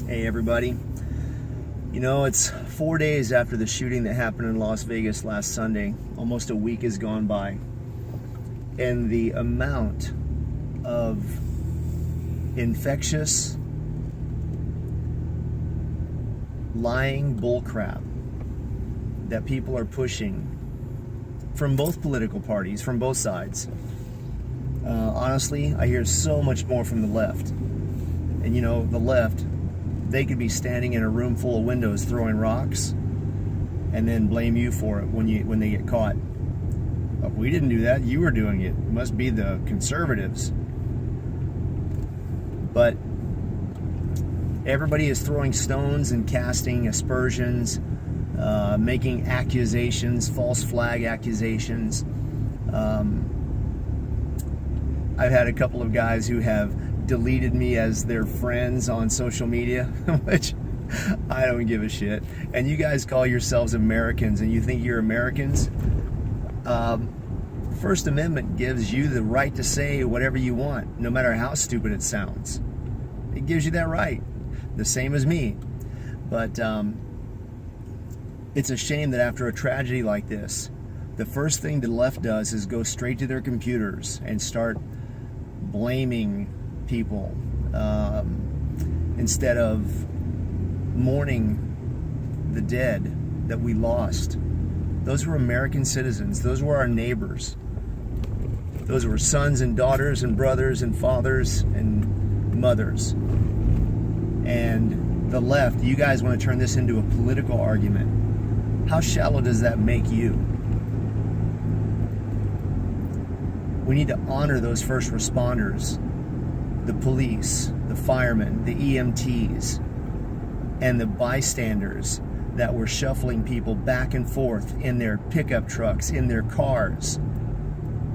Hey everybody. You know, it's 4 days after the shooting that happened in Las Vegas last Sunday. Almost a week has gone by. And the amount of infectious, lying bullcrap that people are pushing from both political parties, from both sides. Honestly, I hear so much more from the left. And you know, the left, they could be standing in a room full of windows throwing rocks and then blame you for it when they get caught. Oh, we didn't do that, you were doing it. It must be the conservatives. But everybody is throwing stones and casting aspersions, making accusations, false flag accusations. I've had a couple of guys who have deleted me as their friends on social media, which I don't give a shit. And you guys call yourselves Americans and you think you're Americans? First Amendment gives you the right to say whatever you want, no matter how stupid it sounds. It gives you that right, the same as me. But it's a shame that after a tragedy like this, the first thing the left does is go straight to their computers and start blaming people instead of mourning the dead that we lost. Those were American citizens. Those were our neighbors. Those were sons and daughters and brothers and fathers and mothers. And the left, you guys want to turn this into a political argument. How shallow does that make you? We need to honor those first responders, the police, the firemen, the EMTs, and the bystanders that were shuffling people back and forth in their pickup trucks, in their cars.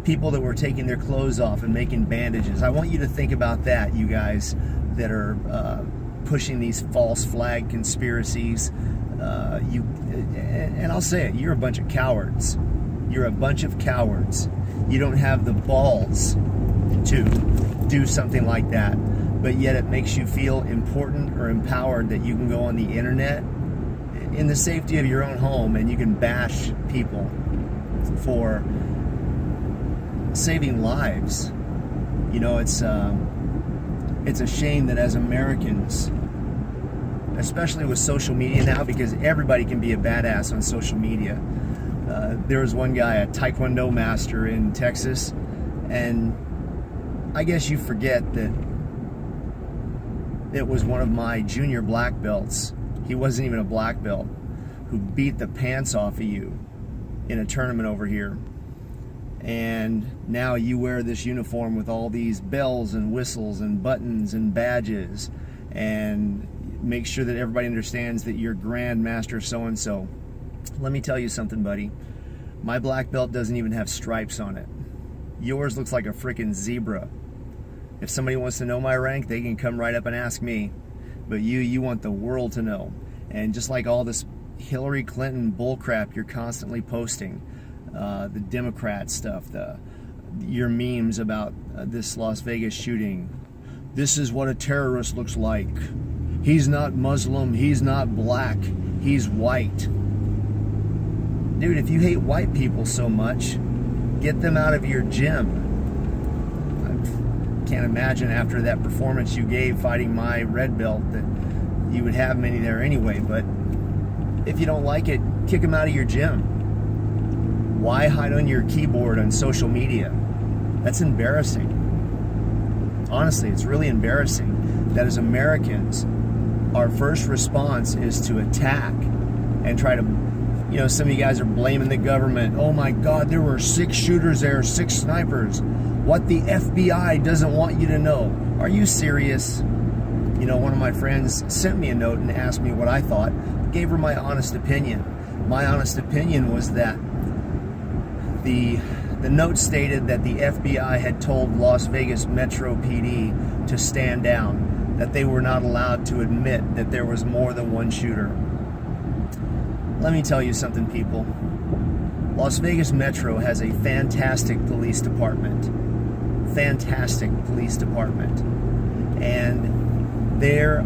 People that were taking their clothes off and making bandages. I want you to think about that, you guys that are pushing these false flag conspiracies. And I'll say it, you're a bunch of cowards. You're a bunch of cowards. You don't have the balls to do something like that, but yet it makes you feel important or empowered that you can go on the internet in the safety of your own home and you can bash people for saving lives. You know, it's a shame that as Americans, especially with social media now, because everybody can be a badass on social media. There was one guy, a Taekwondo master in Texas, and I guess you forget that it was one of my junior black belts. He wasn't even a black belt, who beat the pants off of you in a tournament over here. And now you wear this uniform with all these bells and whistles and buttons and badges, and make sure that everybody understands that you're Grandmaster so-and-so. Let me tell you something, buddy. My black belt doesn't even have stripes on it. Yours looks like a freaking zebra. If somebody wants to know my rank, they can come right up and ask me. But you want the world to know. And just like all this Hillary Clinton bullcrap you're constantly posting, the Democrat stuff, your memes about this Las Vegas shooting. This is what a terrorist looks like. He's not Muslim, he's not black, he's white. Dude, if you hate white people so much, get them out of your gym. I can't imagine after that performance you gave fighting my red belt that you would have many there anyway, but if you don't like it, kick them out of your gym. Why hide on your keyboard on social media? That's embarrassing. Honestly, it's really embarrassing that as Americans, our first response is to attack and try to, you know, some of you guys are blaming the government. Oh my God, there were 6 shooters there, 6 snipers. What the FBI doesn't want you to know. Are you serious? You know, one of my friends sent me a note and asked me what I thought. Gave her my honest opinion. My honest opinion was that the note stated that the FBI had told Las Vegas Metro PD to stand down, that they were not allowed to admit that there was more than one shooter. Let me tell you something, people. Las Vegas Metro has a fantastic police department. Fantastic police department. And their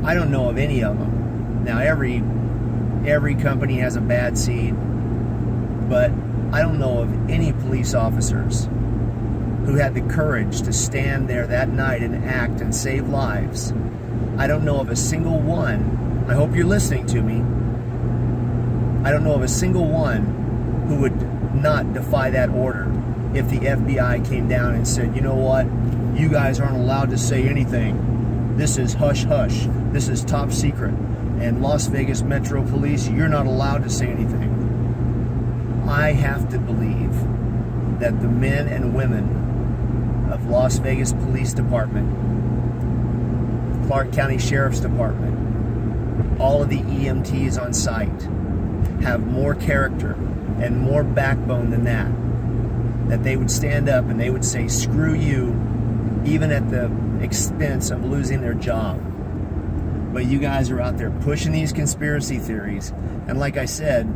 I don't know of any of them. Now, every company has a bad seed, but I don't know of any police officers who had the courage to stand there that night and act and save lives. I don't know of a single one. I hope you're listening to me. I don't know of a single one who would not defy that order if the FBI came down and said, you know what, you guys aren't allowed to say anything. This is hush hush. This is top secret. And Las Vegas Metro Police, you're not allowed to say anything. I have to believe that the men and women of Las Vegas Police Department, Clark County Sheriff's Department, all of the EMTs on site have more character and more backbone than that they would stand up and they would say, screw you, even at the expense of losing their job. But you guys are out there pushing these conspiracy theories. And like I said,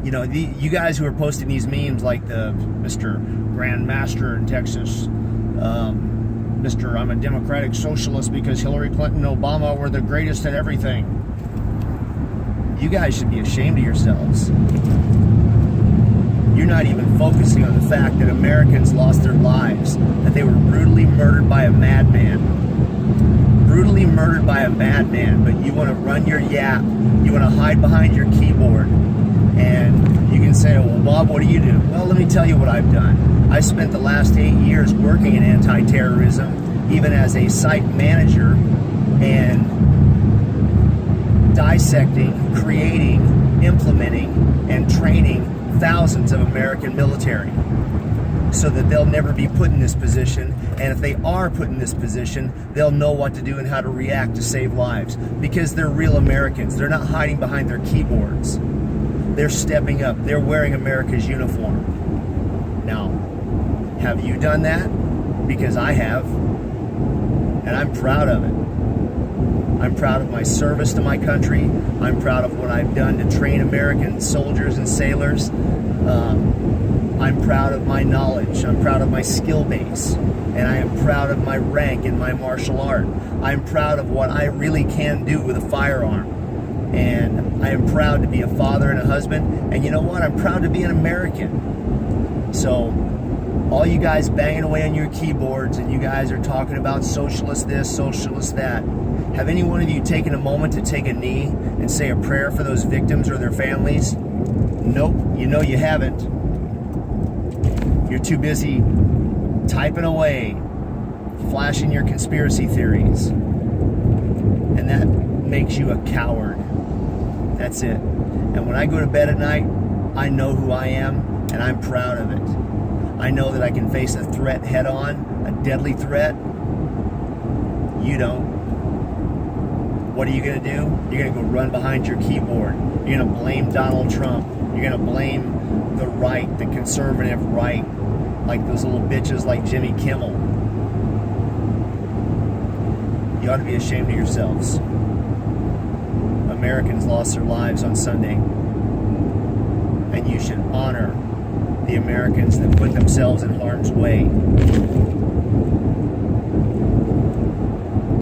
you know, you guys who are posting these memes like the Mr. Grand Master in Texas, Mr. I'm a Democratic Socialist because Hillary Clinton and Obama were the greatest at everything. You guys should be ashamed of yourselves. You're not even focusing on the fact that Americans lost their lives, that they were brutally murdered by a madman. Brutally murdered by a madman, but you want to run your yap. You want to hide behind your keyboard. And you can say, well, Bob, what do you do? Well, let me tell you what I've done. I spent the last 8 years working in anti-terrorism, even as a site manager, and dissecting, creating, implementing, and training thousands of American military so that they'll never be put in this position. And if they are put in this position, they'll know what to do and how to react to save lives, because they're real Americans. They're not hiding behind their keyboards. They're stepping up. They're wearing America's uniform. Now, have you done that? Because I have, and I'm proud of it. I'm proud of my service to my country. I'm proud of what I've done to train American soldiers and sailors. I'm proud of my knowledge. I'm proud of my skill base. And I am proud of my rank in my martial art. I'm proud of what I really can do with a firearm. And I am proud to be a father and a husband. And you know what? I'm proud to be an American. So, all you guys banging away on your keyboards and you guys are talking about socialist this, socialist that. Have any one of you taken a moment to take a knee and say a prayer for those victims or their families? Nope, you know you haven't. You're too busy typing away, flashing your conspiracy theories. And that makes you a coward. That's it. And when I go to bed at night, I know who I am, and I'm proud of it. I know that I can face a threat head on, a deadly threat. You don't. What are you going to do? You're going to go run behind your keyboard. You're going to blame Donald Trump. You're going to blame the right, the conservative right, like those little bitches like Jimmy Kimmel. You ought to be ashamed of yourselves. Americans lost their lives on Sunday. And you should honor the Americans that put themselves in harm's way.